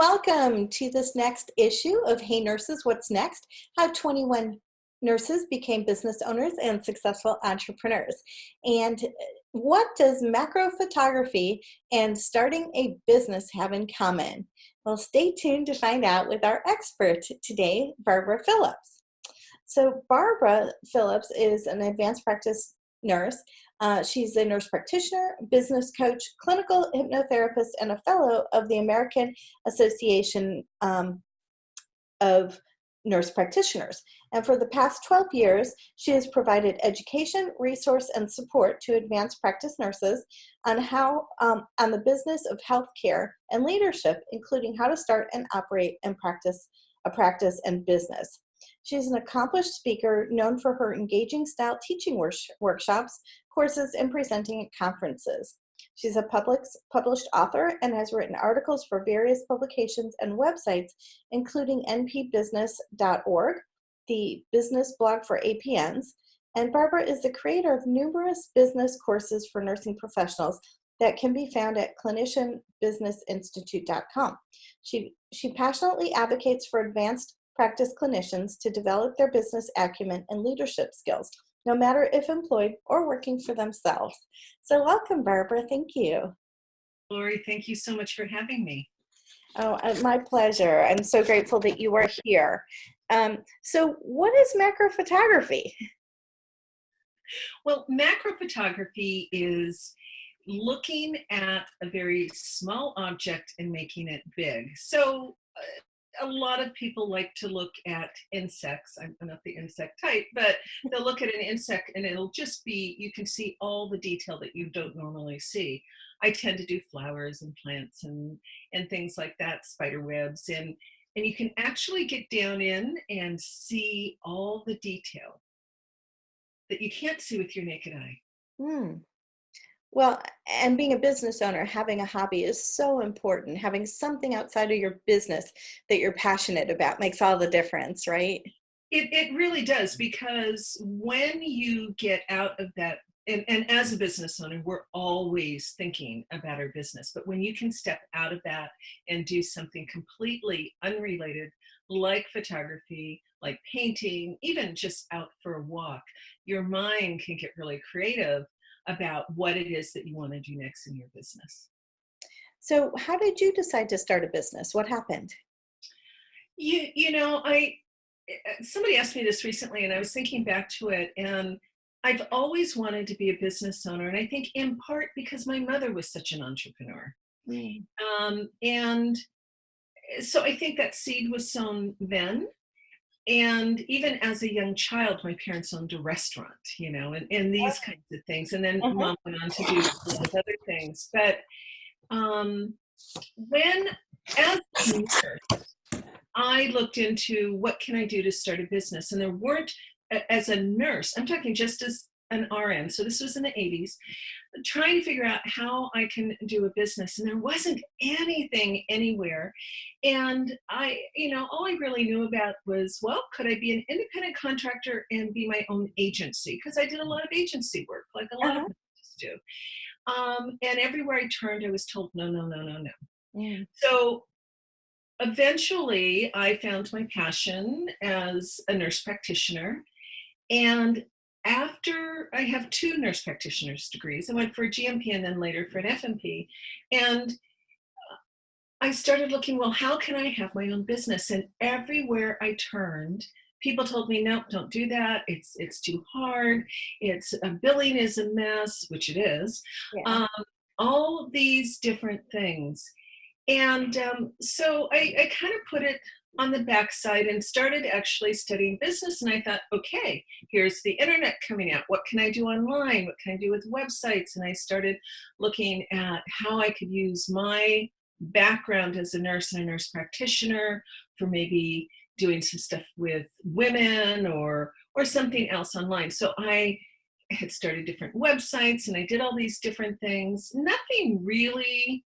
welcome to this next issue of Hey Nurses, What's Next? How 21 nurses became business owners and successful entrepreneurs. And what does macro photography and starting a business have in common? Well, stay tuned to find out with our expert today, Barbara Phillips. So Barbara Phillips is an advanced practice nurse. She's a nurse practitioner, business coach, clinical hypnotherapist, and a fellow of the American Association of Nurse Practitioners. And for the past 12 years, she has provided education, resource, and support to advanced practice nurses on on the business of healthcare and leadership, including how to start and operate and practice and business. She's an accomplished speaker known for her engaging style teaching workshops, courses, and presenting at conferences. She's a published author and has written articles for various publications and websites, including npbusiness.org, the business blog for APNs, and Barbara is the creator of numerous business courses for nursing professionals that can be found at clinicianbusinessinstitute.com. She passionately advocates for advanced practice clinicians to develop their business acumen and leadership skills, no matter if employed or working for themselves. So welcome, Barbara. Thank you. Lori, thank you so much for having me. Oh, my pleasure. I'm so grateful that you are here. So what is macro photography? Well, macro photography is looking at a very small object and making it big. So a lot of people like to look at insects. I'm not the insect type, but they'll look at an insect and it'll just be, you can see all the detail that you don't normally see. I tend to do flowers and plants and things like that, spider webs, and you can actually get down in and see all the detail that you can't see with your naked eye. Well, and being a business owner, having a hobby is so important. Having something outside of your business that you're passionate about makes all the difference, right? It really does, because when you get out of that, and as a business owner, we're always thinking about our business, but when you can step out of that and do something completely unrelated, like photography, like painting, even just out for a walk, your mind can get really creative about what it is that you want to do next in your business. So how did you decide to start a business? What happened? Somebody asked me this recently and I was thinking back to it, and I've always wanted to be a business owner. And I think in part because my mother was such an entrepreneur. And so I think that seed was sown then. And even as a young child, my parents owned a restaurant, and these kinds of things. And then Mom went on to do a lot of other things. But as a nurse, I looked into what can I do to start a business. And there weren't, as a nurse, I'm talking just as an RN, so this was in the 80s, trying to figure out how I can do a business, and there wasn't anything anywhere. And all I really knew about was, well, could I be an independent contractor and be my own agency? Because I did a lot of agency work, like a lot of nurses do. And everywhere I turned, I was told, no, no, no, no, no. So eventually, I found my passion as a nurse practitioner. And after I have 2 nurse practitioner's degrees, I went for a GMP and then later for an FMP. And I started looking, well, how can I have my own business? And everywhere I turned, people told me, no, don't do that. It's too hard. Billing is a mess, which it is. Yeah. All of these different things. And so I kind of put it on the backside and started actually studying business. And I thought, okay, here's the internet coming out. What can I do online? What can I do with websites? And I started looking at how I could use my background as a nurse and a nurse practitioner for maybe doing some stuff with women or something else online. So I had started different websites and I did all these different things. Nothing really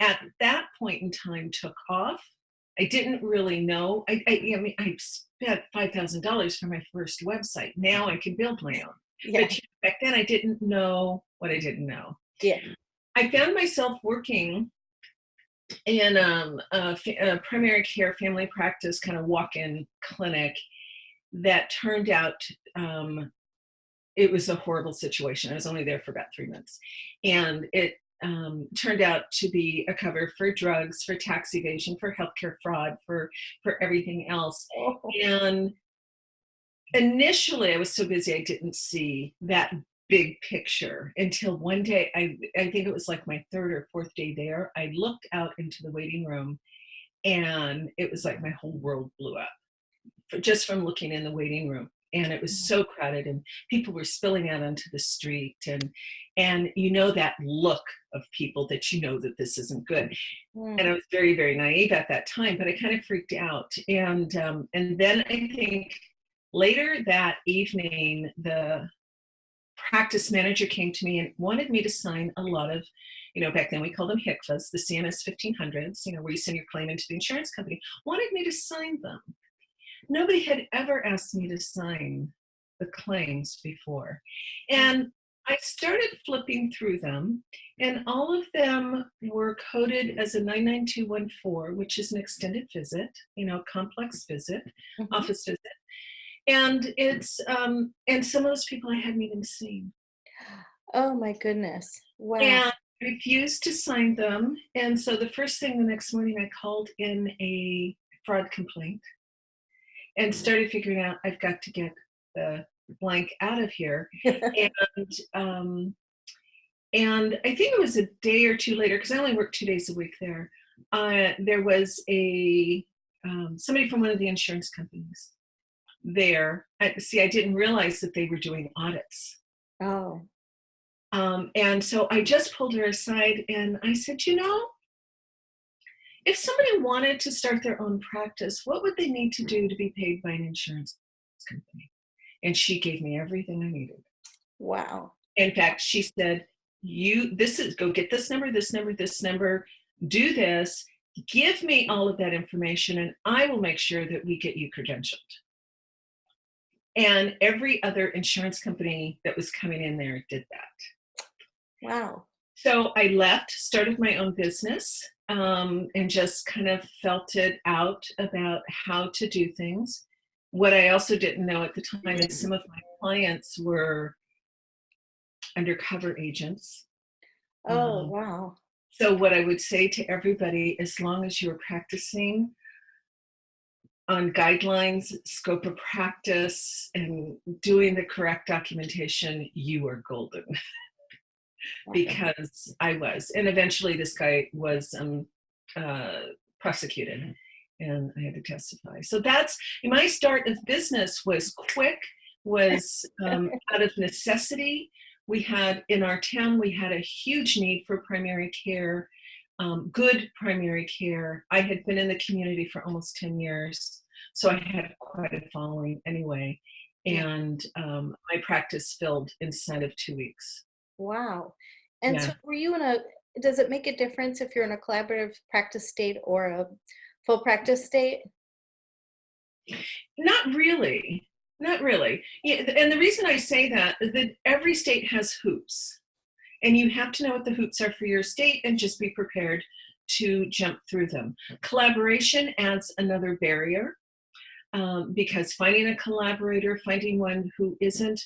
at that point in time took off. I didn't really know. I spent $5,000 for my first website. Now I can build my own. Yeah. But back then I didn't know what I didn't know. Yeah. I found myself working in a primary care family practice kind of walk-in clinic that turned out it was a horrible situation. I was only there for about 3 months, and it turned out to be a cover for drugs, for tax evasion, for healthcare fraud, for everything else. Oh. And initially, I was so busy I didn't see that big picture until one day. I think it was like my third or fourth day there. I looked out into the waiting room, and it was like my whole world blew up just from looking in the waiting room. And it was so crowded, and people were spilling out onto the street, and you know that look of people that you know that this isn't good. And I was very, very naive at that time, but I kind of freaked out. And then I think later that evening, the practice manager came to me and wanted me to sign a lot of, back then we called them HICFAs, the CMS 1500s, where you send your claim into the insurance company, wanted me to sign them. Nobody had ever asked me to sign the claims before. And I started flipping through them, and all of them were coded as a 99214, which is an extended visit, complex visit, office visit. And it's, and some of those people I hadn't even seen. Oh my goodness. Wow. And I refused to sign them. And so the first thing the next morning, I called in a fraud complaint and started figuring out I've got to get the blank out of here. And I think it was a day or two later, because I only worked 2 days a week there. There was somebody from one of the insurance companies there. I didn't realize that they were doing audits. Oh. And so I just pulled her aside and I said, if somebody wanted to start their own practice, what would they need to do to be paid by an insurance company? And she gave me everything I needed. Wow. In fact, she said, go get this number, this number, this number, do this, give me all of that information, and I will make sure that we get you credentialed. And every other insurance company that was coming in there did that. Wow. So I left, started my own business, and just kind of felt it out about how to do things. What I also didn't know at the time is some of my clients were undercover agents. Oh, wow. So what I would say to everybody, as long as you're practicing on guidelines, scope of practice, and doing the correct documentation, you are golden. Because I was. And eventually this guy was prosecuted, and I had to testify. So that's my start of business was quick, was out of necessity. In our town, we had a huge need for primary care, good primary care. I had been in the community for almost 10 years, so I had quite a following anyway. And my practice filled inside of 2 weeks. Wow. And so were you does it make a difference if you're in a collaborative practice state or a full practice state? Not really. Not really. Yeah, and the reason I say that is that every state has hoops, and you have to know what the hoops are for your state and just be prepared to jump through them. Collaboration adds another barrier, because finding a collaborator, finding one who isn't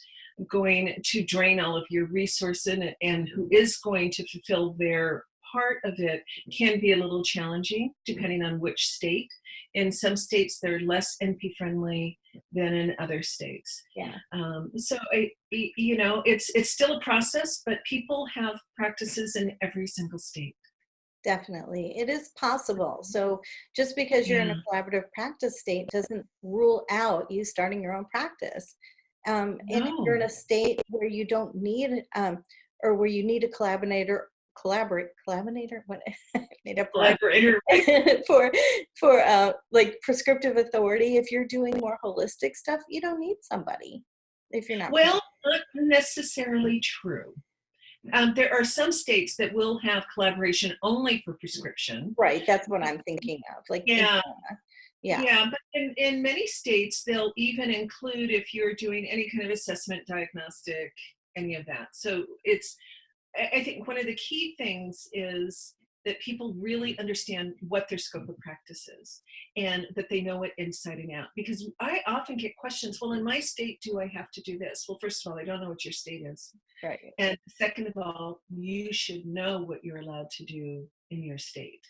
going to drain all of your resources and who is going to fulfill their part of it can be a little challenging depending on which state. In some states, they're less NP friendly than in other states. Yeah. So it's still a process, but people have practices in every single state. Definitely. It is possible. So just because you're in a collaborative practice state doesn't rule out you starting your own practice. And if you're in a state where you don't need, or where you need a collaborator, what? Made up Collaborator for like prescriptive authority. If you're doing more holistic stuff, you don't need somebody if you're not. Well, not necessarily true. There are some states that will have collaboration only for prescription. Right. That's what I'm thinking of. Like, yeah, but in many states, they'll even include if you're doing any kind of assessment, diagnostic, any of that. So I think one of the key things is that people really understand what their scope of practice is and that they know it inside and out. Because I often get questions, well, in my state, do I have to do this? Well, first of all, I don't know what your state is. Right. And second of all, you should know what you're allowed to do in your state.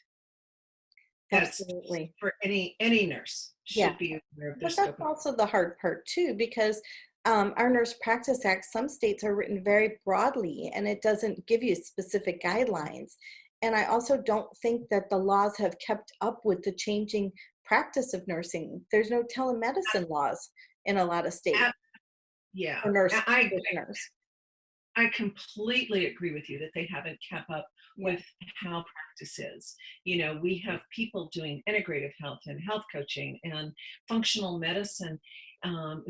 That's Absolutely. for any nurse Yeah. should be aware of their But that's scope of. also the hard part too, because our Nurse Practice Act, some states are written very broadly and it doesn't give you specific guidelines. And I also don't think that the laws have kept up with the changing practice of nursing. There's no telemedicine laws in a lot of states Yeah, for nurse I practitioners. I completely agree with you that they haven't kept up Yeah. with how practice is. You know, we have people doing integrative health and health coaching and functional medicine,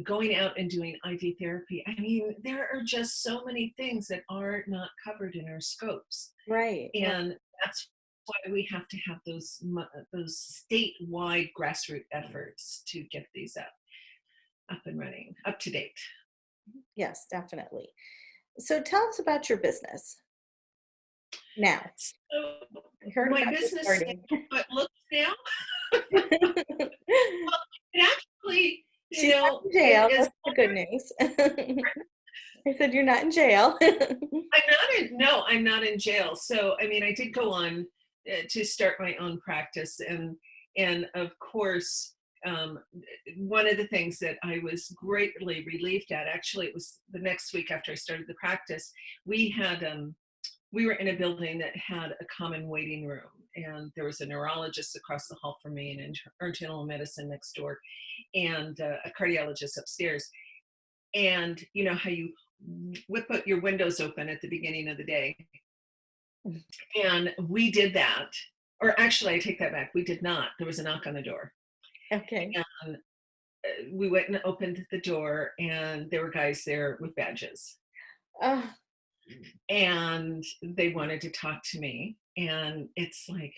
going out and doing IV therapy. I mean, there are just so many things that are not covered in our scopes. Right. And that's why we have to have those statewide grassroots efforts to get these up and running, up to date. Yes, definitely. So tell us about your business now. So I heard my about you business starting. but looks now, it actually, She's not in jail. That's the good news. I said you're not in jail. I'm not in jail. So, I mean, I did go on to start my own practice, and of course, um, one of the things that I was greatly relieved at, actually, it was the next week after I started the practice, we were in a building that had a common waiting room, and there was a neurologist across the hall from me, and internal medicine next door, and a cardiologist upstairs. And you know how you whip up your windows open at the beginning of the day. And we did that. Or actually, I take that back. We did not. There was a knock on the door. Okay. And we went and opened the door, and there were guys there with badges. Oh, And they wanted to talk to me. And it's like,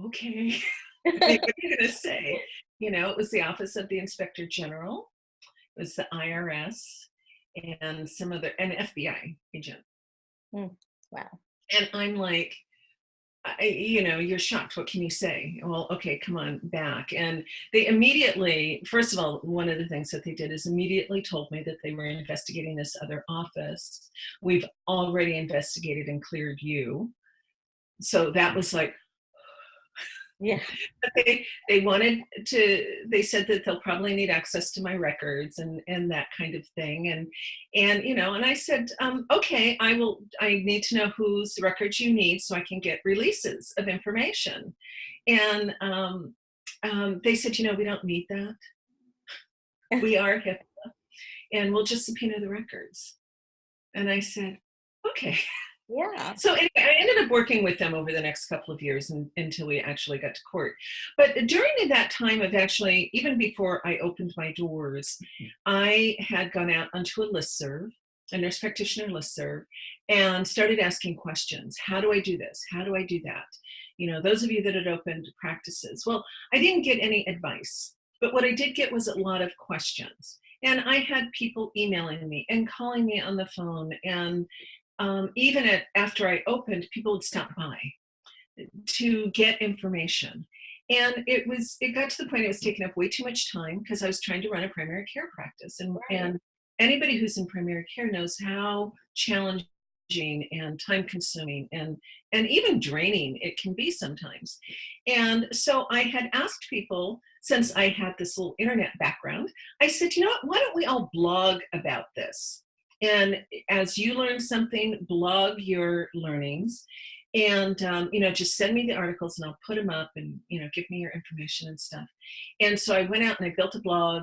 okay, I mean, what are you going to say? You know, it was the Office of the Inspector General, it was the IRS, and some other, an FBI agent. wow. And I'm like, you know, you're shocked. What can you say? Well, okay, come on back. And they immediately, first of all, one of the things that they did is immediately told me that they were investigating this other office. We've already investigated and cleared you. So that was like, Yeah. but they wanted to, they said that they'll probably need access to my records and that kind of thing. And you know, and I said, okay, I need to know whose records you need so I can get releases of information. And they said, you know, we don't need that. We are HIPAA, and we'll just subpoena the records. And I said, okay. Yeah. So anyway, I ended up working with them over the next couple of years until we actually got to court. But during that time of actually, even before I opened my doors, I had gone out onto a listserv, a nurse practitioner listserv, and started asking questions. How do I do this? How do I do that? You know, those of you that had opened practices. Well, I didn't get any advice, but what I did get was a lot of questions. And I had people emailing me and calling me on the phone, and even after I opened, people would stop by to get information. And it got to the point it was taking up way too much time because I was trying to run a primary care practice. And anybody who's in primary care knows how challenging and time consuming and even draining it can be sometimes. And so I had asked people, since I had this little internet background, I said, you know what, why don't we all blog about this? And as you learn something, blog your learnings, and you know, just send me the articles and I'll put them up, and you know, give me your information and stuff. And so I went out and I built a blog,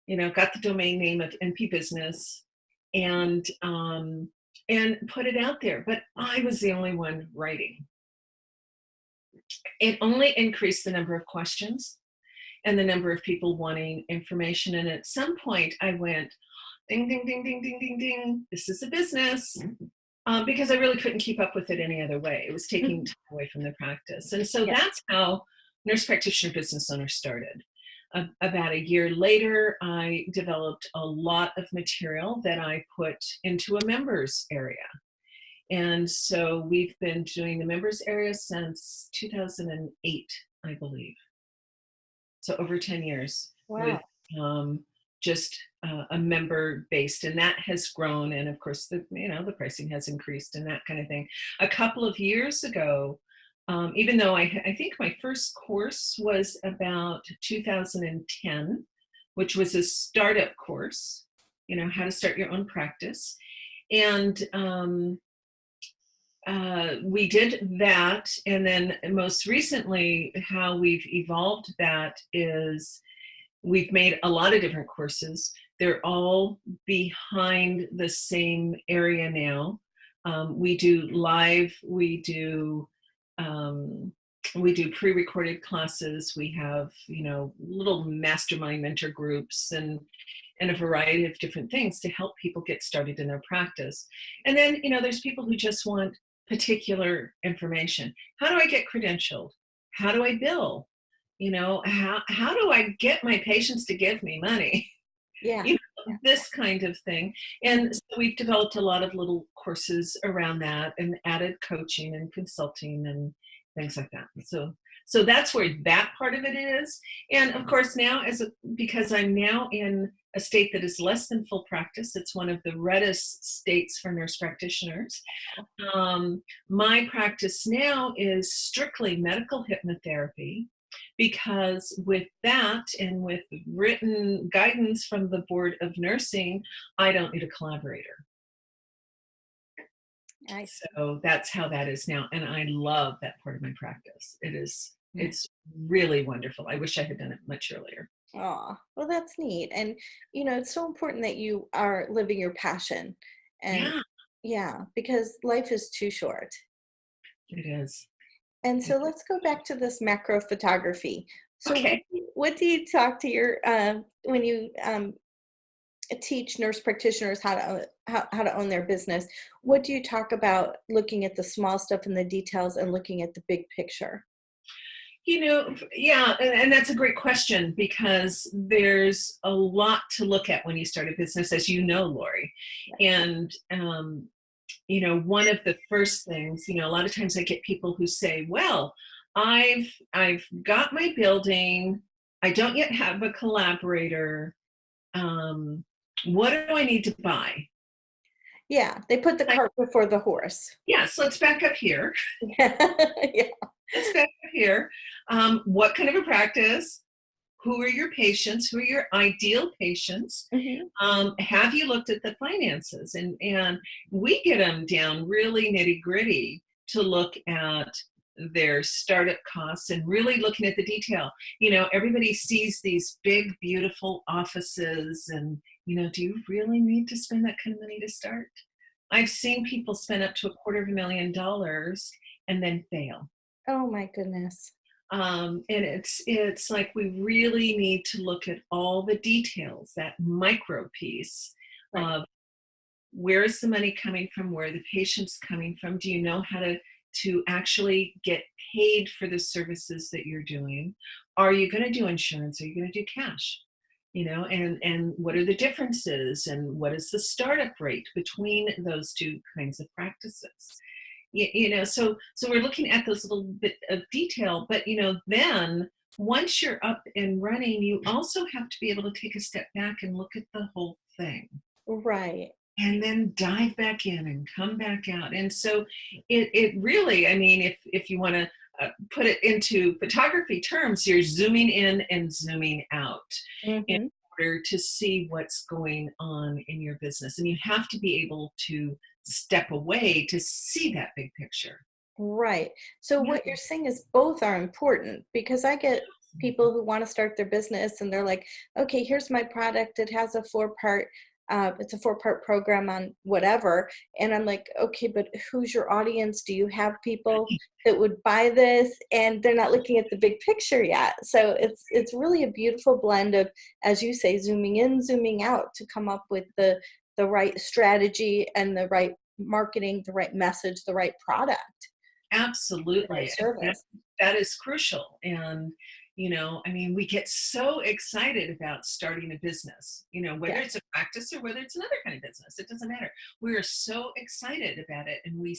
you know, got the domain name of NP Business, and put it out there. But I was the only one writing. It only increased the number of questions and the number of people wanting information. And at some point, I went, ding, ding, ding, ding, ding, ding, ding. This is a business. Because I really couldn't keep up with it any other way. It was taking time away from the practice. And so that's how Nurse Practitioner Business Owner started. About a year later, I developed a lot of material that I put into a members area. And so we've been doing the members area since 2008, I believe. So over 10 years with Wow. just a member based, and that has grown. And of course, the pricing has increased and that kind of thing. A couple of years ago, even though I think my first course was about 2010, which was a startup course, how to start your own practice. And we did that. And then most recently, how we've evolved that is we've made a lot of different courses. They're all behind the same area now. We do live, we do pre-recorded classes. We have, little mastermind mentor groups and a variety of different things to help people get started in their practice. And then, there's people who just want particular information. How do I get credentialed? How do I bill? How do I get my patients to give me money? Yeah. This kind of thing. And so we've developed a lot of little courses around that and added coaching and consulting and things like that. So that's where that part of it is. And of course now because I'm now in a state that is less than full practice, it's one of the reddest states for nurse practitioners. My practice now is strictly medical hypnotherapy, because with that and with written guidance from the Board of Nursing, I don't need a collaborator. Nice. So that's how that is now. And I love that part of my practice. It's really wonderful. I wish I had done it much earlier. Oh, well, that's neat. And, it's so important that you are living your passion. And yeah, because life is too short. It is. And so let's go back to this macro photography. So Okay. what do you talk to your, when you teach nurse practitioners how to own their business, what do you talk about looking at the small stuff and the details and looking at the big picture? Yeah, and that's a great question, because there's a lot to look at when you start a business, as you know, Lori. And, one of the first things, a lot of times I get people who say, well, I've got my building. I don't yet have a collaborator. What do I need to buy? Yeah, they put the cart before the horse. Yes, let's back up here. Yeah. Let's back up here. What kind of a practice? Who are your patients? Who are your ideal patients? Mm-hmm. Have you looked at the finances? And we get them down really nitty gritty to look at their startup costs and really looking at the detail. Everybody sees these big, beautiful offices and, do you really need to spend that kind of money to start? I've seen people spend up to $250,000 and then fail. Oh my goodness. And it's like we really need to look at all the details, that micro piece of where is the money coming from, where are the patients coming from, do you know how to actually get paid for the services that you're doing? Are you going to do insurance? Are you going to do cash? And what are the differences, and what is the startup rate between those two kinds of practices? So we're looking at those little bit of detail, but then once you're up and running, you also have to be able to take a step back and look at the whole thing. Right. And then dive back in and come back out. And so it really, if you want to put it into photography terms, you're zooming in and zooming out in order to see what's going on in your business. And you have to be able to step away to see that big picture. Right. So what you're saying is both are important, because I get people who want to start their business and they're like, okay, here's my product. It has a it's a 4-part program on whatever. And I'm like, okay, but who's your audience? Do you have people that would buy this? And they're not looking at the big picture yet. So it's really a beautiful blend of, as you say, zooming in, zooming out to come up with the right strategy and the right marketing, the right message, the right product. Absolutely. Right service. That is crucial. And I mean, we get so excited about starting a business, whether Yes. it's a practice or whether it's another kind of business, it doesn't matter. We're so excited about it. And we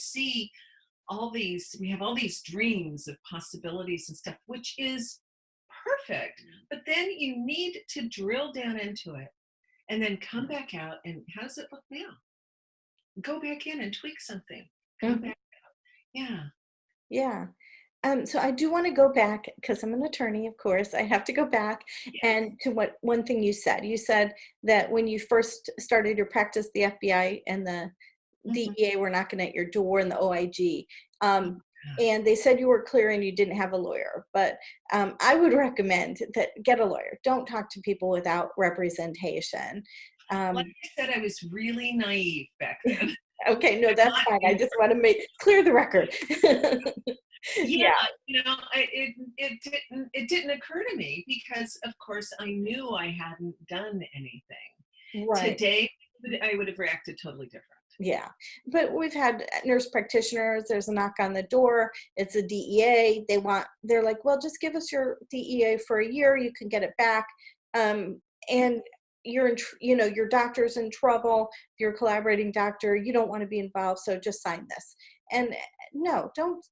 have all these dreams of possibilities and stuff, which is perfect. But then you need to drill down into it and then come back out. And how does it look now? Go back in and tweak something. Come Mhm. back. Yeah. Yeah. So I do want to go back because I'm an attorney, of course. I have to go back Yes. and to what one thing you said. You said that when you first started your practice, the FBI and the Mhm. DEA were knocking at your door and the OIG. Oh, Um, God. and they said you were clear and you didn't have a lawyer. But I would recommend that get a lawyer. Don't talk to people without representation. Like Um, I said, I was really naive back then. okay, no, I'm that's not fine. I anymore. just want to make clear the record. Yeah, Yeah, it didn't occur to me because, of course, I knew I hadn't done anything. right. Today, I would have reacted totally different. Yeah, but we've had nurse practitioners, there's a knock on the door, it's a DEA, they're like, well, just give us your DEA for a year, you can get it back. And you're your doctor's in trouble, if you're a collaborating doctor, you don't want to be involved, so just sign this. And no, don't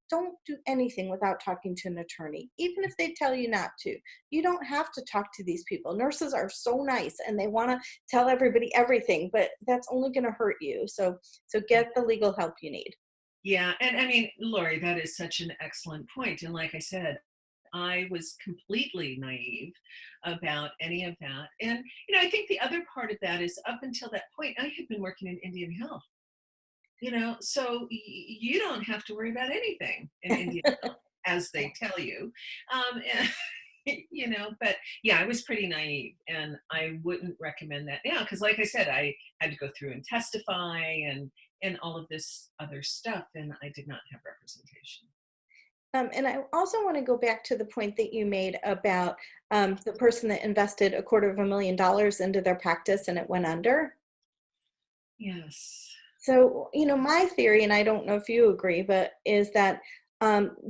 do anything without talking to an attorney, even if they tell you not to. You don't have to talk to these people. Nurses are so nice and they want to tell everybody everything, but that's only going to hurt you. So get the legal help you need. Yeah, and I mean, Lori, that is such an excellent point. And like I said, I was completely naive about any of that. And I think the other part of that is up until that point, I had been working in Indian health. So you don't have to worry about anything in Indian health, as they tell you. And, but yeah, I was pretty naive, and I wouldn't recommend that now because, like I said, I had to go through and testify and all of this other stuff, and I did not have representation. And I also want to go back to the point that you made about the person that invested $250,000 into their practice and it went under. Yes. So, my theory, and I don't know if you agree, but is that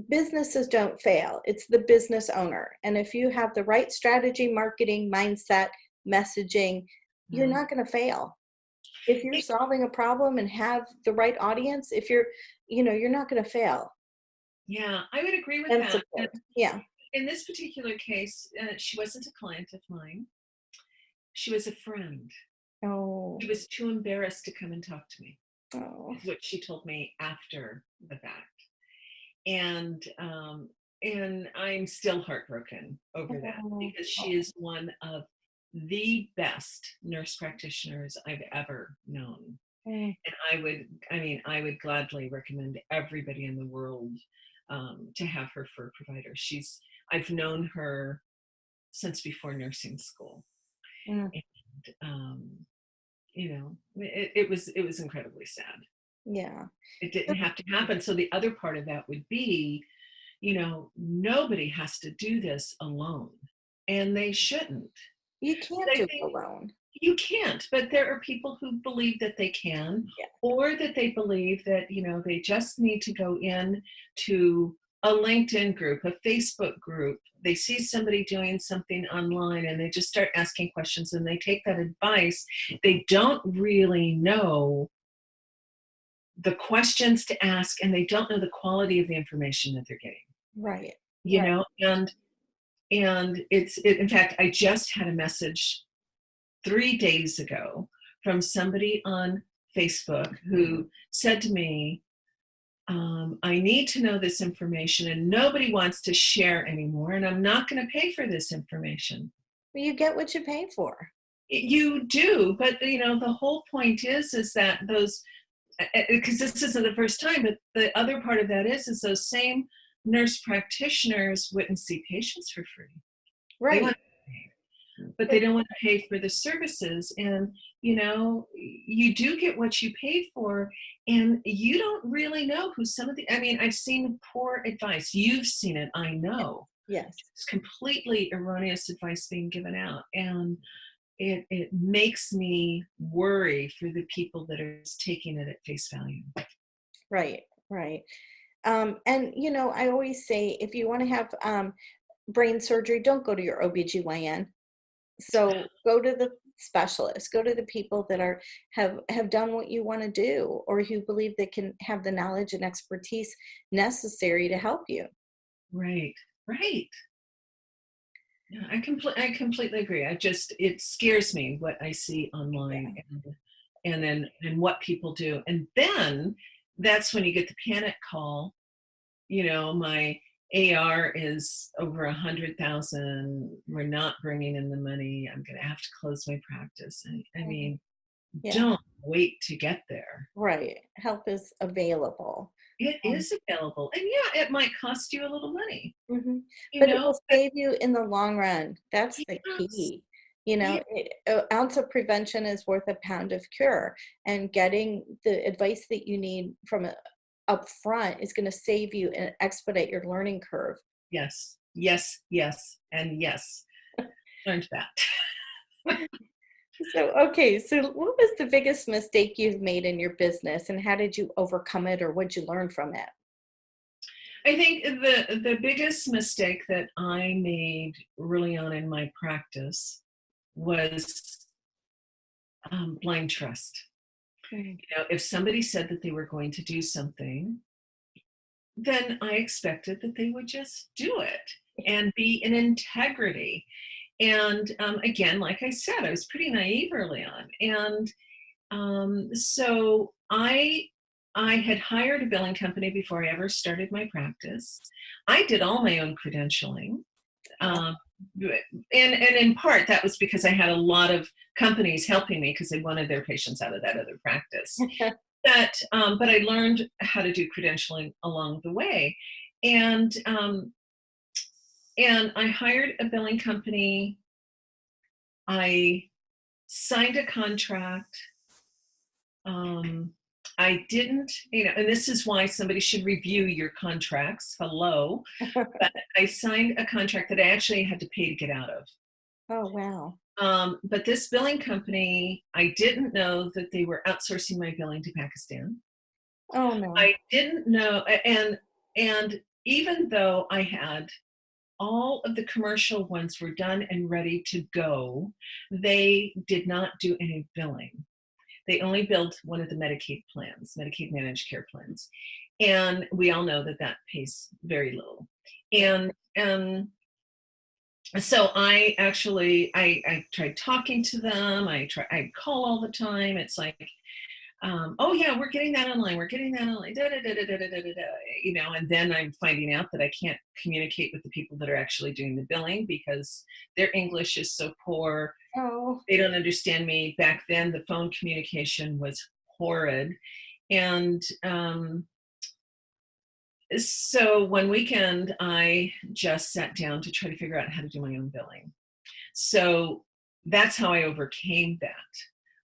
businesses don't fail. It's the business owner. And if you have the right strategy, marketing, mindset, messaging, you're Mm. not going to fail. If you're solving a problem and have the right audience, if you're not going to fail. Yeah, I would agree with And that. And support. Yeah. in this particular case, she wasn't a client of mine. She was a friend. Oh, She was too embarrassed to come and talk to me, oh, is what she told me after the fact. And I'm still heartbroken over that oh, because she is one of the best nurse practitioners I've ever known. oh. And I would gladly recommend everybody in the world to have her for a provider. I've known her since before nursing school, Mm, and it was incredibly sad. yeah. It didn't have to happen. So the other part of that would be, nobody has to do this alone, and they shouldn't. You But can't I do it think alone. you can't, but there are people who believe that they can, Yeah. or that they believe that, they just need to go in to a LinkedIn group, a Facebook group. They see somebody doing something online and they just start asking questions and they take that advice. They don't really know the questions to ask and they don't know the quality of the information that they're getting, Right. you Right. know, and in fact, I just had a message 3 days ago from somebody on Facebook who said to me, I need to know this information and nobody wants to share anymore, and I'm not going to pay for this information. Well, you get what you pay for. You do, but the whole point is that those, because this isn't the first time, but the other part of that is those same nurse practitioners wouldn't see patients for free. They Right. want but they don't want to pay for the services. And you do get what you pay for, and you don't really know who some of the, I mean, I've seen poor advice. You've seen it, I know. Yes. It's completely erroneous advice being given out, and it makes me worry for the people that are just taking it at face value. Right. Right. And I always say if you want to have brain surgery, don't go to your OBGYN. So go to the specialists, go to the people that have done what you want to do, or who believe they can have the knowledge and expertise necessary to help you. Right, right. Yeah, I completely agree. It scares me what I see online, Yeah. and then and what people do. And then that's when you get the panic call. My AR is over 100,000. We're not bringing in the money. I'm going to have to close my practice. And I Mhm. mean, Yeah, don't wait to get there. right. Help is available. It Um, is available. And yeah, it might cost you a little money, mhm. But it will but save you in the long run. That's the yes, key. You yeah, know, an ounce of prevention is worth a pound of cure. And getting the advice that you need from up front is going to save you and expedite your learning curve. yes, yes, yes, and yes. Learned that. So, okay, so what was the biggest mistake you've made in your business and how did you overcome it or what'd you learn from it? I think the biggest mistake that I made early on in my practice was blind trust. Mm. If somebody said that they were going to do something, then I expected that they would just do it and be in integrity. And again, like I said, I was pretty naive early on, and so I had hired a billing company before I ever started my practice. I did all my own credentialing. Wow. Um, and in part, that was because I had a lot of companies helping me because they wanted their patients out of that other practice. But I learned how to do credentialing along the way. And, um, and I hired a billing company. I signed a contract. Um, I didn't, and this is why somebody should review your contracts. Hello. But I signed a contract that I actually had to pay to get out of. Oh, wow. But this billing company, I didn't know that they were outsourcing my billing to Pakistan. Oh, no. I didn't know, and even though I had all of the commercial ones were done and ready to go, they did not do any billing. They only billed one of the Medicaid plans, Medicaid managed care plans, and we all know that that pays very little. Yeah. And so I tried talking to them. I call all the time. It's like, oh yeah, we're getting that online. We're getting that online. Da, da, da, da, da, da, da, da, and then I'm finding out that I can't communicate with the people that are actually doing the billing because their English is so poor. Oh, They don't understand me. Back then, the phone communication was horrid. And so one weekend, I just sat down to try to figure out how to do my own billing. So that's how I overcame that.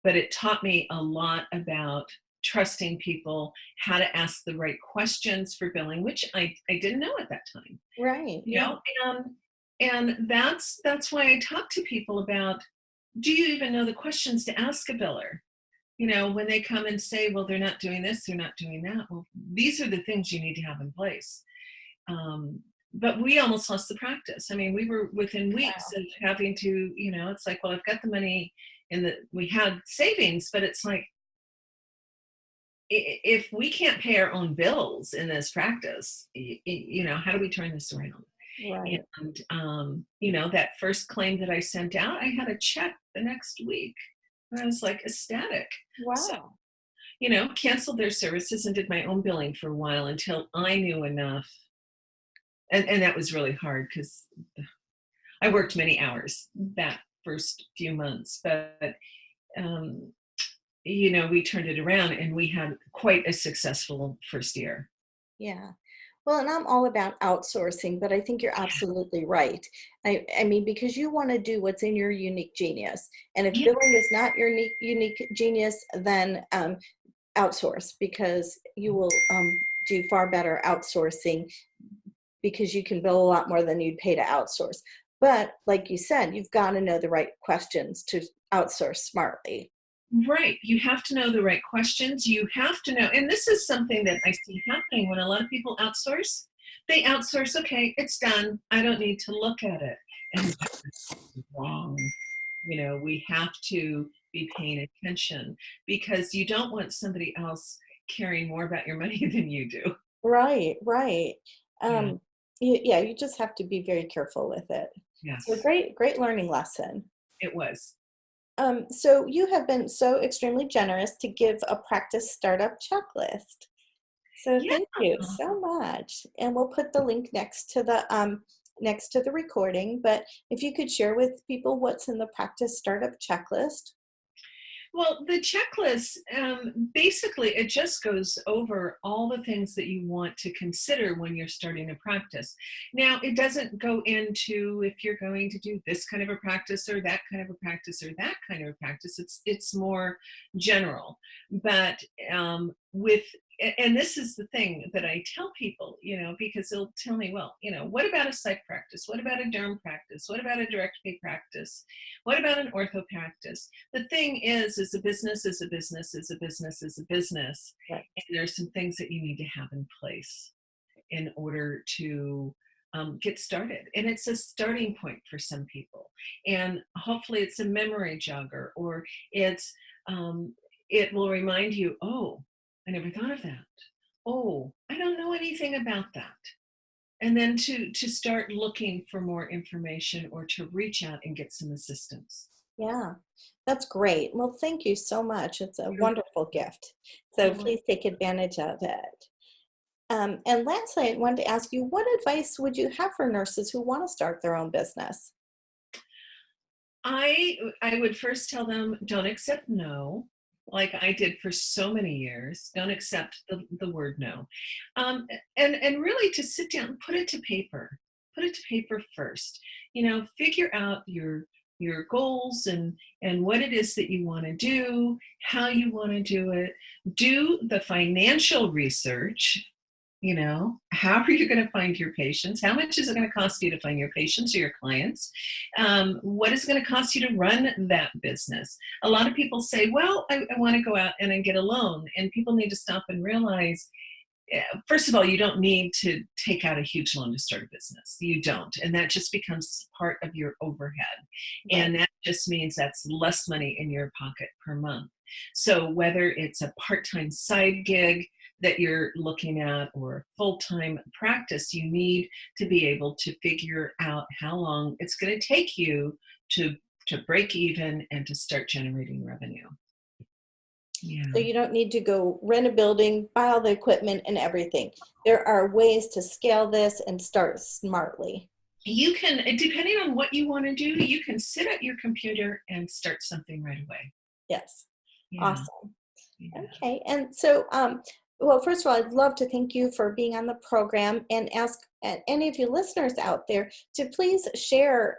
But it taught me a lot about trusting people, how to ask the right questions for billing, which I didn't know at that time. right. You Yeah. know, and and that's why I talk to people about, do you even know the questions to ask a biller? When they come and say, well, they're not doing this, they're not doing that. Well, these are the things you need to have in place. Um, but we almost lost the practice. I mean, we were within weeks Wow. of having to, it's like, well, I've got the money we had savings, but it's like, if we can't pay our own bills in this practice, how do we turn this around? Right. And, that first claim that I sent out, I had a check the next week. And I was like ecstatic. So, Wow. canceled their services and did my own billing for a while until I knew enough. And that was really hard because I worked many hours that first few months, but um, we turned it around and we had quite a successful first year. Yeah. Well, and I'm all about outsourcing, but I think you're absolutely right. I mean, because you want to do what's in your unique genius. And if Yeah, billing is not your unique genius, then outsource because you will do far better outsourcing because you can bill a lot more than you'd pay to outsource. But like you said, you've got to know the right questions to outsource smartly. right. You have to know the right questions. You have to know, and this is something that I see happening when a lot of people outsource. They outsource, okay, it's done. I don't need to look at it. And that's wrong. We have to be paying attention because you don't want somebody else caring more about your money than you do. Right, right. Yeah. Yeah, you just have to be very careful with it. So Yes, great learning lesson. it was. So you have been so extremely generous to give a practice startup checklist. So Yeah. thank you so much. And we'll put the link next to the recording. But if you could share with people what's in the practice startup checklist. Well, the checklist, basically, it just goes over all the things that you want to consider when you're starting a practice. Now, it doesn't go into if you're going to do this kind of a practice or that kind of a practice or that kind of a practice. It's more general. But with and this is the thing that I tell people, because they'll tell me, well, what about a psych practice? What about a derm practice? What about a direct pay practice? What about an ortho practice? The thing is a business is a business is a business is a business. Right. And there's some things that you need to have in place in order to get started. And it's a starting point for some people. And hopefully it's a memory jogger, or it will remind you, oh, I never thought of that. Oh, I don't know anything about that. And then to start looking for more information or to reach out and get some assistance. Yeah, that's great. Well, thank you so much. It's a You're wonderful gift. So welcome. please take advantage of it. And lastly, I wanted to ask you, what advice would you have for nurses who want to start their own business? I would first tell them, don't accept no, like I did for so many years. Don't accept the word no. And really to sit down, put it to paper. Put it to paper first. Figure out your goals and what it is that you want to do, how you want to do it. Do the financial research. How are you going to find your patients? How much is it going to cost you to find your patients or your clients? What is it going to cost you to run that business? A lot of people say, well, I want to go out and I get a loan. And people need to stop and realize, first of all, you don't need to take out a huge loan to start a business. You don't. And that just becomes part of your overhead. Right. And that just means that's less money in your pocket per month. So whether it's a part-time side gig that you're looking at or full-time practice, you need to be able to figure out how long it's going to take you to break even and to start generating revenue. Yeah. So you don't need to go rent a building, buy all the equipment and everything. There are ways to scale this and start smartly. You can, depending on what you want to do, you can sit at your computer and start something right away. Yes. Yeah. Awesome. Yeah. Okay. And so, well, first of all, I'd love to thank you for being on the program and ask any of you listeners out there to please share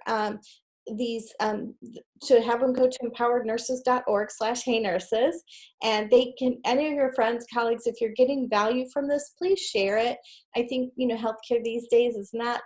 these, to have them go to empowerednurses.org/hey nurses. And they can, any of your friends, colleagues, if you're getting value from this, please share it. I think, healthcare these days is not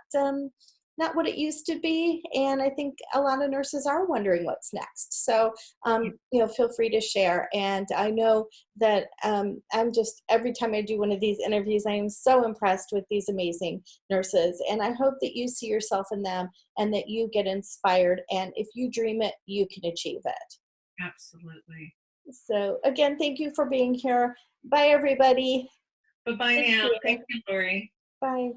what it used to be. And I think a lot of nurses are wondering what's next. So, feel free to share. And I know that I'm just, every time I do one of these interviews, I am so impressed with these amazing nurses. And I hope that you see yourself in them and that you get inspired. And if you dream it, you can achieve it. Absolutely. So again, thank you for being here. Bye, everybody. Bye-bye Thank now. you. Thank you, Lori. Bye.